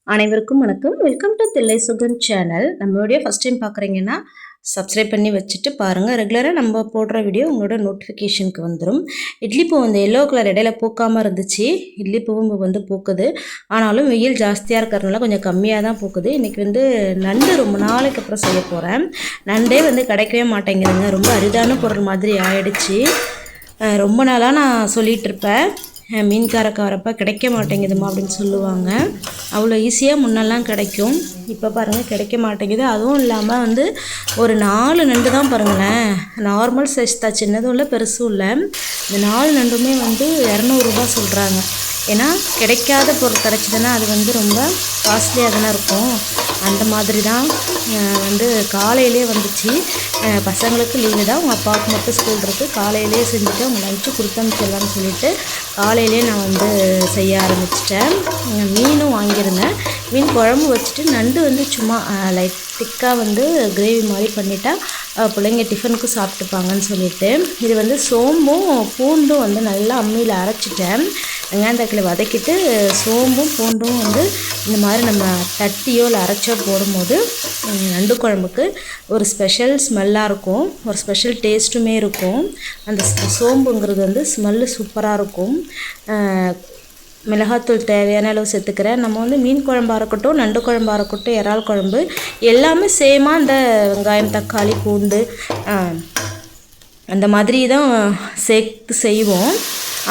அனைவருக்கும் வணக்கம். Welcome to Thillai Sugan channel. நம்ம வீடியோ ஃபஸ்ட் டைம் பார்க்குறீங்கன்னா சப்ஸ்கிரைப் பண்ணி வச்சுட்டு பாருங்கள். ரெகுலராக நம்ம போடுற வீடியோ உங்களோட நோட்டிஃபிகேஷனுக்கு வந்துடும். இட்லி பூ வந்து எல்லோ கலர் இடையில பூக்காமல் இருந்துச்சு. இட்லி பூவும் வந்து பூக்குது. ஆனாலும் வெயில் ஜாஸ்தியாக இருக்கிறதுனால கொஞ்சம் கம்மியாக தான் பூக்குது. இன்றைக்கி வந்து நண்டு ரொம்ப நாளைக்கு அப்புறம் செய்ய போகிறேன். நண்டே வந்து கிடைக்கவே மாட்டேங்கிறேங்க. ரொம்ப அரிதான பொருள் மாதிரி ஆயிடுச்சு. ரொம்ப நாளாக நான் சொல்லிகிட்டு இருப்பேன், மீன்காரக்க வரப்போ கிடைக்க மாட்டேங்குதுமா அப்படின்னு சொல்லுவாங்க. அவ்வளோ ஈஸியாக முன்னெல்லாம் கிடைக்கும். இப்போ பாருங்கள் கிடைக்க மாட்டேங்குது. அதுவும் இல்லாமல் வந்து ஒரு 4 நண்டு தான் பாருங்களேன். நார்மல் சைஸ் தான், சின்னதும் இல்லை பெருசும் இல்லை. இந்த 4 நண்டுமே வந்து 200 ரூபா சொல்கிறாங்க. ஏன்னா கிடைக்காத பொருள் கிடச்சிதுன்னா அது வந்து ரொம்ப காஸ்ட்லியாக தானே இருக்கும். அந்த மாதிரி தான் வந்து காலையிலே வந்துச்சு. பசங்களுக்கு லீவு தான், உங்கள் அப்பாவுக்கு மட்டும் ஸ்கூல் இருக்குது. காலையிலே செஞ்சுட்டு அவங்க லஞ்சு கொடுத்து அனுப்பிச்சிடலான்னு சொல்லிவிட்டு காலையிலே நான் வந்து செய்ய ஆரம்பிச்சிட்டேன். மீனும் வாங்கியிருந்தேன். மீன் குழம்பு வச்சுட்டு நண்டு வந்து சும்மா லைட் திக்காக வந்து கிரேவி மாதிரி பண்ணிட்டா பிள்ளைங்க டிஃபனுக்கு சாப்பிட்டுப்பாங்கன்னு சொல்லிட்டு இது வந்து சோம்பும் பூண்டும் வந்து நல்லா அம்மியில் அரைச்சிட்டேன். வெங்காயம் தக்காளி வதக்கிட்டு சோம்பும் பூண்டும் வந்து இந்த மாதிரி நம்ம தட்டியோ இல்லை அரைச்சோ போடும்போது நண்டு குழம்புக்கு ஒரு ஸ்பெஷல் ஸ்மெல்லாக இருக்கும், ஒரு ஸ்பெஷல் டேஸ்ட்டுமே இருக்கும். அந்த சோம்புங்கிறது வந்து ஸ்மெல்லு சூப்பராக இருக்கும். மிளகாத்தூள் தேவையான அளவு சேர்த்துக்கிறேன். நம்ம வந்து மீன் குழம்பாக இருக்கட்டும், நண்டு குழம்பாக இருக்கட்டும், இறால் குழம்பு எல்லாமே சேமாக இந்த வெங்காயம் தக்காளி பூண்டு அந்த மாதிரி தான் சேர்த்து செய்வோம்.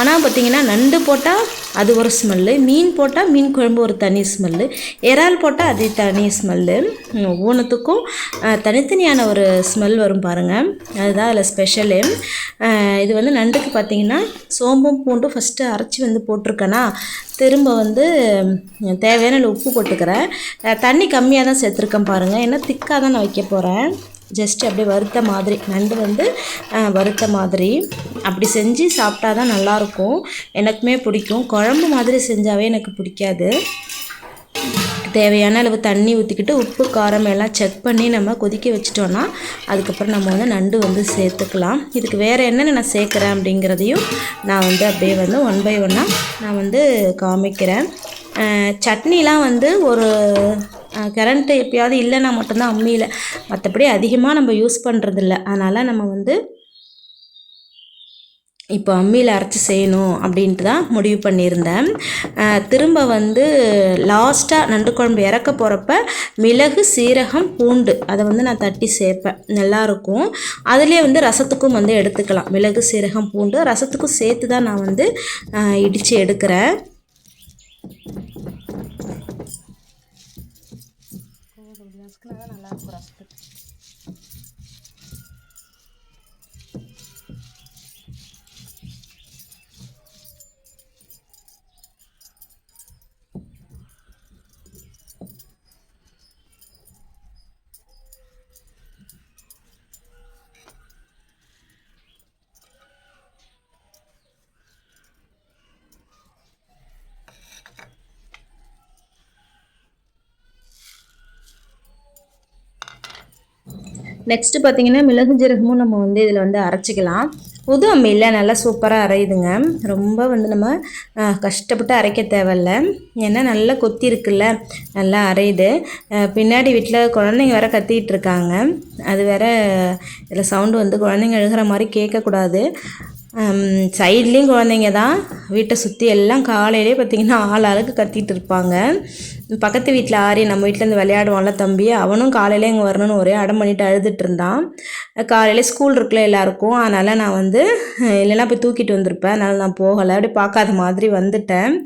ஆனால் பார்த்திங்கன்னா நண்டு போட்டால் அது ஒரு ஸ்மெல்லு, மீன் போட்டால் மீன் குழம்பு ஒரு தனி ஸ்மெல்லு, இறால் போட்டால் அது தனி ஸ்மெல்லு. ஒவ்வொன்றுத்துக்கும் தனித்தனியான ஒரு ஸ்மெல் வரும் பாருங்கள். அதுதான் அதில் ஸ்பெஷலு. இது வந்து நண்டுக்கு பார்த்திங்கன்னா சோம்பும் பூண்டும் ஃபஸ்ட்டு அரைச்சி வந்து போட்டிருக்கேன்னா திரும்ப வந்து தேவையான உப்பு போட்டுக்கிறேன். தண்ணி கம்மியாக தான் சேர்த்துருக்கேன் பாருங்கள். ஏன்னா திக்காக தான் நான் வைக்க போகிறேன். ஜஸ்ட் அப்படியே வறுத்த மாதிரி, நண்டு வந்து வறுத்த மாதிரி அப்படி செஞ்சு சாப்பிட்டா தான் நல்லாயிருக்கும். எனக்குமே பிடிக்கும். குழம்பு மாதிரி செஞ்சாவே எனக்கு பிடிக்காது. தேவையான அளவு தண்ணி ஊற்றிக்கிட்டு உப்பு காரம் எல்லாம் செக் பண்ணி நம்ம கொதிக்க வச்சிட்டோன்னா அதுக்கப்புறம் நம்ம வந்து நண்டு வந்து சேர்த்துக்கலாம். இதுக்கு வேறு என்னென்ன நான் சேர்க்குறேன் அப்படிங்கிறதையும் நான் வந்து அப்படியே வந்து 1 by 1 நான் வந்து காமிக்கிறேன். சட்னிலாம் வந்து ஒரு கரண்ட்டு எப்போயாவது இல்லைன்னா மட்டும்தான் அம்மியில், மற்றபடி அதிகமாக நம்ம யூஸ் பண்ணுறதில்ல. அதனால் நம்ம வந்து இப்போ அம்மியில் அரைச்சி செய்யணும் அப்படின்ட்டு தான் முடிவு பண்ணியிருந்தேன். திரும்ப வந்து லாஸ்ட்டாக நண்டு குழம்பு இறக்க போகிறப்ப மிளகு சீரகம் பூண்டு அதை வந்து நான் தட்டி சேர்ப்பேன், நல்லாயிருக்கும். அதுலேயே வந்து ரசத்துக்கும் வந்து எடுத்துக்கலாம். மிளகு சீரகம் பூண்டு ரசத்துக்கும் சேர்த்து தான் நான் வந்து இடித்து எடுக்கிறேன். நல்லாயிருக்கும் ரசத்துக்கு. நெக்ஸ்ட்டு பார்த்திங்கன்னா மிளகு ஜீரகமும் நம்ம வந்து இதில் வந்து அரைச்சிக்கலாம். புது அம்மியில் நல்லா சூப்பராக அரையுதுங்க. ரொம்ப வந்து நம்ம கஷ்டப்பட்டு அரைக்க தேவையில்ல. ஏன்னா நல்லா கொத்தி இருக்குல்ல, நல்லா அரையுது. பின்னாடி வீட்டில் குழந்தைங்க வேறு கத்திக்கிட்டு இருக்காங்க. அது வேறு இதில் சவுண்டு வந்து குழந்தைங்க எழுகிற மாதிரி கேட்கக்கூடாது. சைட்லேயும் குழந்தைங்க தான், வீட்டை சுற்றி எல்லாம் காலையிலே பார்த்திங்கன்னா ஆளுக்கு கத்திகிட்டு இருப்பாங்க. பக்கத்து வீட்டில் ஆரி நம்ம வீட்டிலேருந்து விளையாடுவான்ல தம்பி, அவனும் காலையிலே இங்கே வரணும்னு ஒரே அடம் பண்ணிட்டு அழுதுட்டு இருந்தான். காலையில் ஸ்கூல் இருக்குல்ல எல்லாருக்கும், அதனால் நான் வந்து இல்லைன்னா போய் தூக்கிட்டு வந்திருப்பேன். அதனால் நான் போகலை, அப்படி பார்க்காத மாதிரி வந்துட்டேன்.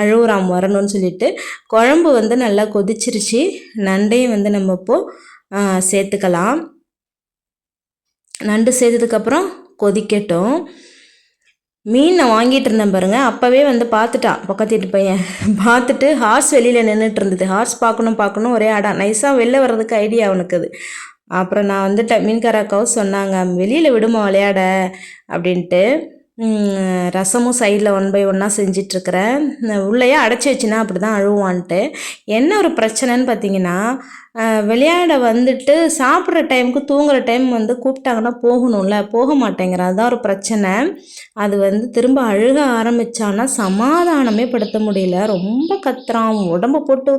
அழுகுறான் வரணும்னு சொல்லிட்டு. குழம்பு வந்து நல்லா கொதிச்சிருச்சு. நண்டையும் வந்து நம்ம இப்போது சேர்த்துக்கலாம். நண்டு சேர்த்ததுக்கப்புறம் கொதிக்கட்டும். மீன் நான் வாங்கிட்டு இருந்தேன் பாருங்கள். அப்போவே வந்து பார்த்துட்டான் பக்கத்து வீட்டு பையன். பார்த்துட்டு ஹார்ஸ் வெளியில் நின்றுட்டு இருந்தது. ஹார்ஸ் பார்க்கணும் ஒரே அடம். நைஸாக வெளில வர்றதுக்கு ஐடியா அவனுக்கு அது. அப்புறம் நான் வந்துட்டேன். மீன்கார அக்காவும் சொன்னாங்க வெளியில் விடுமா விளையாட அப்படின்ட்டு. ரசமும் சைடில் 1 பை 1 செஞ்சிட்ருக்கிறேன். உள்ளேயே அடைச்சி வச்சுனா அப்படி தான் அழுவான்ட்டு. என்ன ஒரு பிரச்சனைன்னு பார்த்தீங்கன்னா, விளையாட வந்துட்டு சாப்பிட்ற டைமுக்கு தூங்குகிற டைம் வந்து கூப்பிட்டாங்கன்னா போகணும்ல, போக மாட்டேங்கிறான். அதுதான் ஒரு பிரச்சனை. அது வந்து திரும்ப அழுக ஆரம்பித்தான்னா சமாதானமே படுத்த முடியல. ரொம்ப கத்துறான், உடம்ப போட்டு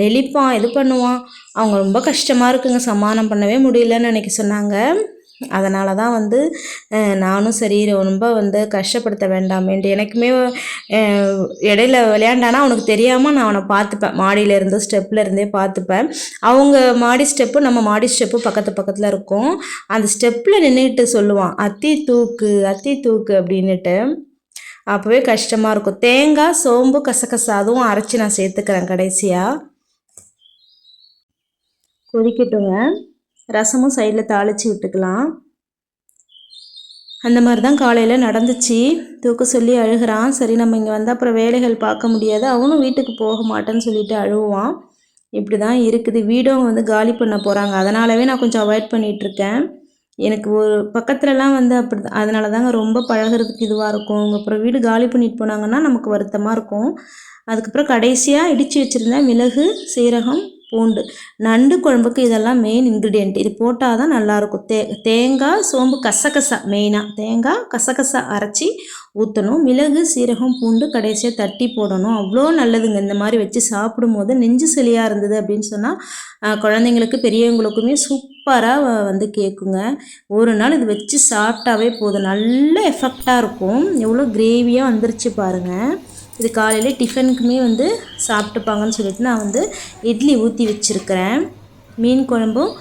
நெளிப்பான், இது பண்ணுவான். அவங்க ரொம்ப கஷ்டமாக இருக்குங்க, சமாதானம் பண்ணவே முடியலன்னு அன்றைக்கி சொன்னாங்க. அதனால தான் வந்து நானும் சரி ரொம்ப வந்து கஷ்டப்படுத்த வேண்டாமேன்ட்டு எனக்குமே இடையில விளையாண்டானா அவனுக்கு தெரியாமல் நான் அவனை பார்த்துப்பேன். மாடியிலேருந்து ஸ்டெப்பில் இருந்தே பார்த்துப்பேன். அவங்க மாடி ஸ்டெப்பு நம்ம மாடி ஸ்டெப்பு பக்கத்து பக்கத்தில் இருக்கும். அந்த ஸ்டெப்பில் நின்றுட்டு சொல்லுவான், அத்தி தூக்கு அத்தி தூக்கு அப்படின்னுட்டு. அப்போவே கஷ்டமாக இருக்கும். தேங்காய், சோம்பு, கசகசா அதுவும் அரைச்சி நான் சேர்த்துக்கிறேன் கடைசியாக. கொதிக்கட்டுங்க. ரசமும் சைடில் தாளித்து விட்டுக்கலாம். அந்த மாதிரி தான் காலையில் நடந்துச்சு. தூக்க சொல்லி அழுகிறான். சரி நம்ம இங்கே வந்தால் அப்புறம் வேலைகள் பார்க்க முடியாது, அவனும் வீட்டுக்கு போக மாட்டேன்னு சொல்லிட்டு அழுவான். இப்படி தான் இருக்குது. வீடும் வந்து காலி பண்ண போகிறாங்க. அதனாலவே நான் கொஞ்சம் அவாய்ட் பண்ணிகிட்ருக்கேன். எனக்கு ஒரு பக்கத்துலலாம் வந்து அப்படி அதனால தாங்க ரொம்ப பழகிறதுக்கு இதுவாக இருக்கும். அப்புறம் வீடு காலி பண்ணிட்டு போனாங்கன்னா நமக்கு வருத்தமாக இருக்கும். அதுக்கப்புறம் கடைசியாக இடித்து வச்சுருந்தேன் மிளகு, சீரகம், பூண்டு. நண்டு குழம்புக்கு இதெல்லாம் மெயின் இன்க்ரீடியன்ட். இது போட்டால் தான் நல்லாயிருக்கும். தேங்காய், சோம்பு, கசகசா மெயினாக தேங்காய், கசகசா அரைச்சி ஊற்றணும். மிளகு, சீரகம், பூண்டு கடைசியாக தட்டி போடணும். அவ்வளோ நல்லதுங்க. இந்த மாதிரி வச்சு சாப்பிடும்போது நெஞ்சு சளியாக இருந்தது அப்படின்னு சொன்னால் குழந்தைங்களுக்கு பெரியவங்களுக்குமே சூப்பராக வந்து கேட்குங்க. ஒரு நாள் இது வச்சு சாப்பிட்டாவே போதும், நல்ல எஃபெக்டாக இருக்கும். எவ்வளோ கிரேவியாக வந்துருச்சு பாருங்கள். இது காலையில் டிஃபனுக்குமே வந்து சாப்பிட்டுப்பாங்கன்னு சொல்லிட்டு நான் வந்து இட்லி ஊற்றி வச்சுருக்கிறேன். மீன் குழம்பும்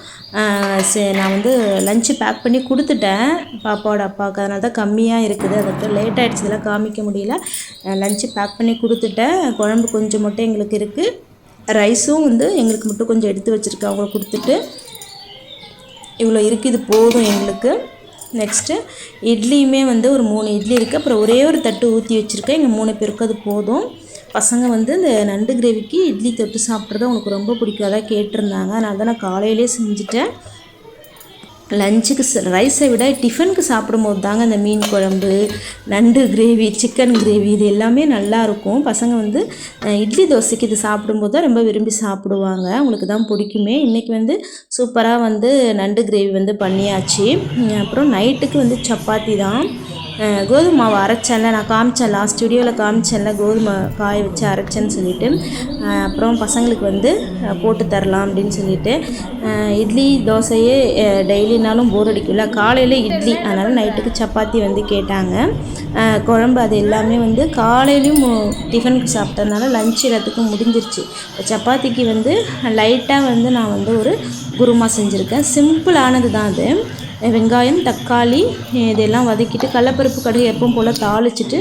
நான் வந்து லஞ்சு பேக் பண்ணி கொடுத்துட்டேன் பாப்பாவோட அப்பாவுக்கு. அதனால தான் கம்மியாக இருக்குது, அதுக்கு லேட் ஆகிடுச்சு, இதெல்லாம் காமிக்க முடியல. லஞ்சு பேக் பண்ணி கொடுத்துட்டேன். குழம்பு கொஞ்சம் மட்டும் எங்களுக்கு இருக்குது. ரைஸும் வந்து எங்களுக்கு மட்டும் கொஞ்சம் எடுத்து வச்சுருக்கேன், அவங்களுக்கு கொடுத்துட்டு. இவ்வளோ இருக்குது, இது போதும் எங்களுக்கு. நெக்ஸ்ட்டு இட்லியுமே வந்து ஒரு 3 இட்லி இருக்குது. அப்புறம் ஒரே ஒரு தட்டு ஊற்றி வச்சுருக்கேன். எங்கள் 3 பேருக்கு அது போதும். பசங்க வந்து இந்த நண்டு கிரேவிக்கு இட்லி தொட்டு சாப்பிட்றது அவனுக்கு ரொம்ப பிடிக்கும், அதான் கேட்டிருந்தாங்க. அதனால தான் நான் காலையிலே செஞ்சுட்டேன். லஞ்சுக்கு ரைஸை விட டிஃபனுக்கு சாப்பிடும்போது தாங்க இந்த மீன் குழம்பு, நண்டு கிரேவி, சிக்கன் கிரேவி இது எல்லாமே நல்லாயிருக்கும். பசங்க வந்து இட்லி தோசைக்கு இது சாப்பிடும்போது தான் ரொம்ப விரும்பி சாப்பிடுவாங்க. அவங்களுக்கு தான் பிடிக்குமே. இன்றைக்கி வந்து சூப்பராக வந்து நண்டு கிரேவி வந்து பண்ணியாச்சு. அப்புறம் நைட்டுக்கு வந்து சப்பாத்தி தான். கோதுமை மாவு அரைச்சேன்ல, நான் காமிச்சேன் லாஸ்ட் வீடியோவில் காமிச்சேன்ல, கோதுமை காய வச்சு அரைச்சேன்னு சொல்லிவிட்டு. அப்புறம் பசங்களுக்கு வந்து போட்டு தரலாம் அப்படின்னு சொல்லிட்டு. இட்லி தோசையே டெய்லினாலும் போர் அடிக்கும்ல, காலையில் இட்லி, அதனால் நைட்டுக்கு சப்பாத்தி வந்து கேட்டாங்க. குழம்பு அது எல்லாமே வந்து காலையிலையும் டிஃபனுக்கு சாப்பிட்டதுனால லஞ்ச் எல்லாத்துக்கும் முடிஞ்சிருச்சு. சப்பாத்திக்கு வந்து லைட்டாக வந்து நான் வந்து ஒரு குருமா செஞ்சுருக்கேன். சிம்பிளானது தான் அது. வெங்காயம், தக்காளி இதெல்லாம் வதக்கிட்டு கடலப்பருப்பு, கடுகு எப்பவும் போல் தாளிச்சிட்டு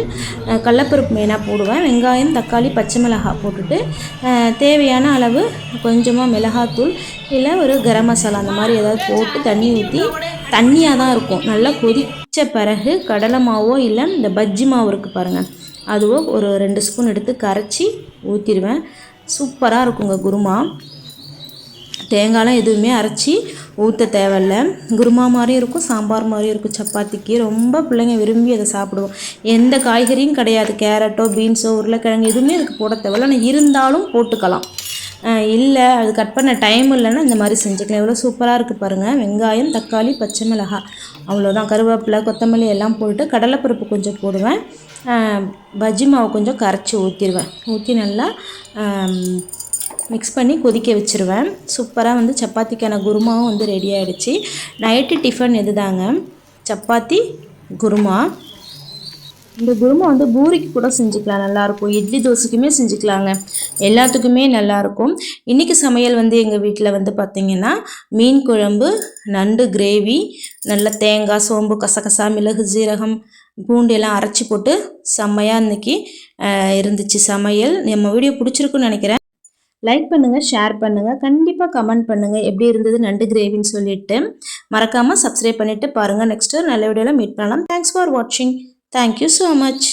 கடலப்பருப்பு மெயினாக போடுவேன். வெங்காயம், தக்காளி, பச்சை மிளகாய் போட்டுட்டு தேவையான அளவு கொஞ்சமாக மிளகாத்தூள் இல்லை ஒரு கரம் மசாலா அந்த மாதிரி ஏதாவது போட்டு தண்ணி ஊற்றி, தண்ணியாக தான் இருக்கும், நல்லா கொதித்த பிறகு கடலை மாவோ இல்லை இந்த பஜ்ஜி மாவு இருக்குது பாருங்கள், அதுவோ ஒரு 2 ஸ்பூன் எடுத்து கரைச்சி ஊற்றிடுவேன். சூப்பராக இருக்குங்க குருமா. தேங்காய்லாம் எதுவுமே அரைச்சி ஊற்ற தேவையில்ல. குருமா மாதிரியும் இருக்கும், சாம்பார் மாதிரியும் இருக்கும். சப்பாத்திக்கு ரொம்ப பிள்ளைங்க விரும்பி அதை சாப்பிடுவோம். எந்த காய்கறியும் கிடையாது, கேரட்டோ பீன்ஸோ உருளைக்கிழங்கு எதுவுமே அதுக்கு போட தேவையில்ல. ஆனால் இருந்தாலும் போட்டுக்கலாம். இல்லை அது கட் பண்ண டைம் இல்லைன்னா இந்த மாதிரி செஞ்சுக்கலாம். எவ்வளோ சூப்பராக இருக்குது பாருங்கள். வெங்காயம், தக்காளி, பச்சை மிளகாய், அவ்வளோதான். கருவேப்பிலை, கொத்தமல்லி எல்லாம் போட்டு கடலைப்பருப்பு கொஞ்சம் போடுவேன். பஜ்ஜி மாவு கொஞ்சம் கரைச்சி ஊற்றிடுவேன். ஊற்றி நல்லா மிக்ஸ் பண்ணி கொதிக்க வச்சுருவேன். சூப்பராக வந்து சப்பாத்திக்கான குருமாவும் வந்து ரெடி ஆகிடுச்சு. நைட்டு டிஃபன் எது தாங்க, சப்பாத்தி குருமா. இந்த குருமா வந்து பூரிக்கு கூட செஞ்சுக்கலாம், நல்லாயிருக்கும். இட்லி தோசைக்குமே செஞ்சுக்கலாங்க, எல்லாத்துக்குமே நல்லாயிருக்கும். இன்றைக்கி சமையல் வந்து எங்கள் வீட்டில் வந்து பார்த்திங்கன்னா மீன் குழம்பு, நண்டு கிரேவி, நல்ல தேங்காய், சோம்பு, கசகசா, மிளகு, ஜீரகம், பூண்டு எல்லாம் அரைச்சி போட்டு செம்மையாக இன்றைக்கி இருந்துச்சு சமையல். நம்ம வீடியோ பிடிச்சிருக்குன்னு நினைக்கிறேன். லைக் பண்ணுங்கள், ஷேர் பண்ணுங்கள், கண்டிப்பாக கமெண்ட் பண்ணுங்கள் எப்படி இருந்தது நண்டு கிரேவின்னு சொல்லிவிட்டு. மறக்காமல் சப்ஸ்கிரைப் பண்ணிவிட்டு பாருங்கள். நெக்ஸ்ட்டு நல்ல வீடியோவில் மீட் பண்ணலாம். தேங்க்ஸ் ஃபார் வாட்சிங். Thank you so much.